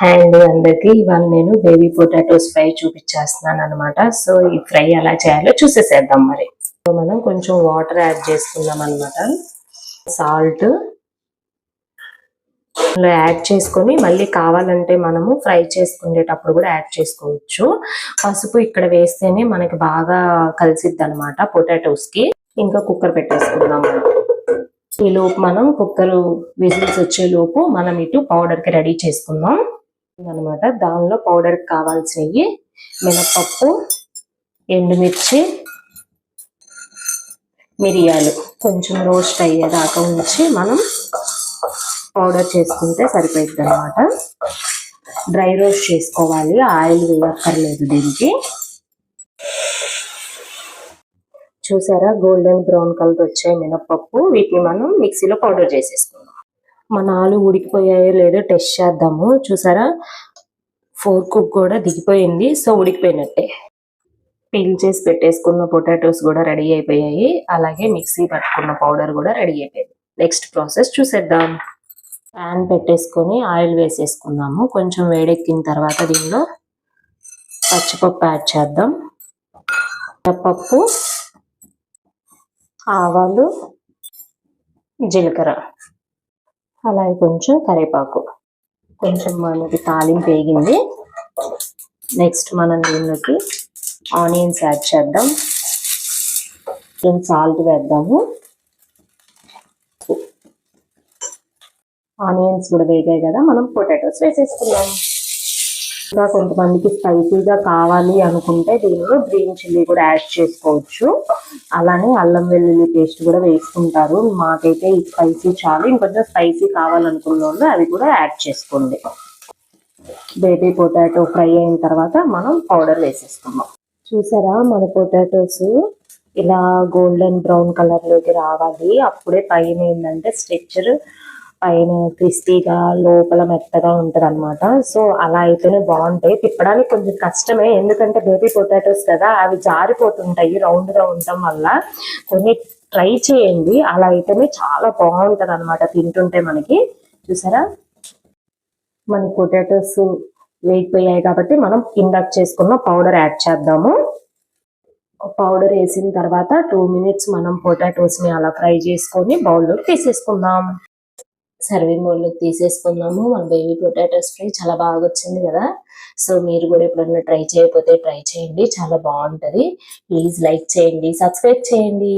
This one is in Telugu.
అండ్ అందరికి ఇవాళ నేను బేబీ పొటాటోస్ ఫ్రై చూపించేస్తున్నాను అనమాట. సో ఈ ఫ్రై ఎలా చేయాలో చూసేసేద్దాం. మరి మనం కొంచెం వాటర్ యాడ్ చేసుకుందాం అనమాట. సాల్ట్ యాడ్ చేసుకొని మళ్ళీ కావాలంటే మనము ఫ్రై చేసుకునేటప్పుడు కూడా యాడ్ చేసుకోవచ్చు. పసుపు ఇక్కడ వేస్తేనే మనకి బాగా కలిసిద్ది అనమాట పొటాటోస్ కి. ఇంకా కుక్కర్ పెట్టేసుకుందాం. ఈ లోపు మనం కుక్కర్ విజిల్స్ వచ్చే లోపు మనం ఇటు పౌడర్ కి రెడీ చేసుకుందాం అనమాట. దానిలో పౌడర్ కావాల్సినవి మినపప్పు, ఎండుమిర్చి, మిరియాలు కొంచెం రోస్ట్ అయ్యేదాకా ఉంచి మనం పౌడర్ చేసుకుంటే సరిపోయింది అనమాట. డ్రై రోస్ట్ చేసుకోవాలి, ఆయిల్ వేయక్కర్లేదు దీనికి. చూసారా గోల్డెన్ బ్రౌన్ కలర్ వచ్చాయి మినపప్పు. వీటిని మనం మిక్సీలో పౌడర్ చేసేసుకుందాం. మన ఆలు ఉడికిపోయాయో లేదో టెస్ట్ చేద్దాము. చూసారా ఫోర్క్ కూడా దిగిపోయింది, సో ఉడికిపోయినట్టే. పీల్ చేసి పెట్టేసుకున్న పొటాటోస్ కూడా రెడీ అయిపోయాయి, అలాగే మిక్సీ పట్టుకున్న పౌడర్ కూడా రెడీ అయిపోయింది. నెక్స్ట్ ప్రాసెస్ చూసేద్దాం. ప్యాన్ పెట్టేసుకొని ఆయిల్ వేసేసుకుందాము. కొంచెం వేడెక్కిన తర్వాత దీనిలో పచ్చిపప్పు యాడ్ చేద్దాం. పప్పు, ఆవాలు, జీలకర్ర, అలాగే కొంచెం కరివేపాకు. కొంచెం మనకి తాలింపు వేగింది. నెక్స్ట్ మనం దీనిలోకి ఆనియన్స్ యాడ్ చేద్దాం. కొంచెం సాల్ట్ వేద్దాము. ఆనియన్స్ కూడా వేగాయి కదా, మనం పొటాటోస్ వేసేసుకుందాం. ఇంకా కొంతమందికి స్పైసీగా కావాలి అనుకుంటే దీనిలో గ్రీన్ చిల్లీ కూడా యాడ్ చేసుకోవచ్చు. అలానే అల్లం వెల్లుల్లి పేస్ట్ కూడా వేసుకుంటారు. మాకైతే ఈ స్పైసీ చాలు. ఇంకొంచెం స్పైసీ కావాలనుకున్న వాళ్ళు అవి కూడా యాడ్ చేసుకోండి. బేబీ పొటాటో ఫ్రై అయిన తర్వాత మనం పౌడర్ వేసేసుకుందాం. చూసారా మన పొటాటోస్ ఇలా గోల్డెన్ బ్రౌన్ కలర్ లోకి రావాలి. అప్పుడే పైన ఏంటంటే స్ట్రక్చర్ పైన క్రిస్పీగా లోపల మెత్తగా ఉంటది అనమాట. సో అలా అయితేనే బాగుంటాయి. తిప్పడానికి కొంచెం కష్టమే, ఎందుకంటే బేబీ పొటాటోస్ కదా, అవి జారిపోతుంటాయి రౌండ్ గా ఉండటం వల్ల. కొన్ని ట్రై చేయండి, అలా అయితేనే చాలా బాగుంటది అనమాట తింటుంటే మనకి. చూసారా మన పొటాటోస్ వేగిపోయాయి కాబట్టి మనం ఇందాక చేసుకున్న పౌడర్ యాడ్ చేద్దాము. పౌడర్ వేసిన తర్వాత 2 minutes మనం పొటాటోస్ ని అలా ఫ్రై చేసుకొని బౌల్లోకి తీసేసుకుందాం. సర్వింగ్ బౌల్లోకి తీసేసుకుందాము. మన బేబీ పొటాటోస్ ఫ్రై చాలా బాగా వచ్చింది కదా. సో మీరు కూడా ఎప్పుడన్నా ట్రై చేయకపోతే ట్రై చేయండి, చాలా బాగుంటది. ప్లీజ్ లైక్ చేయండి, సబ్స్క్రైబ్ చేయండి.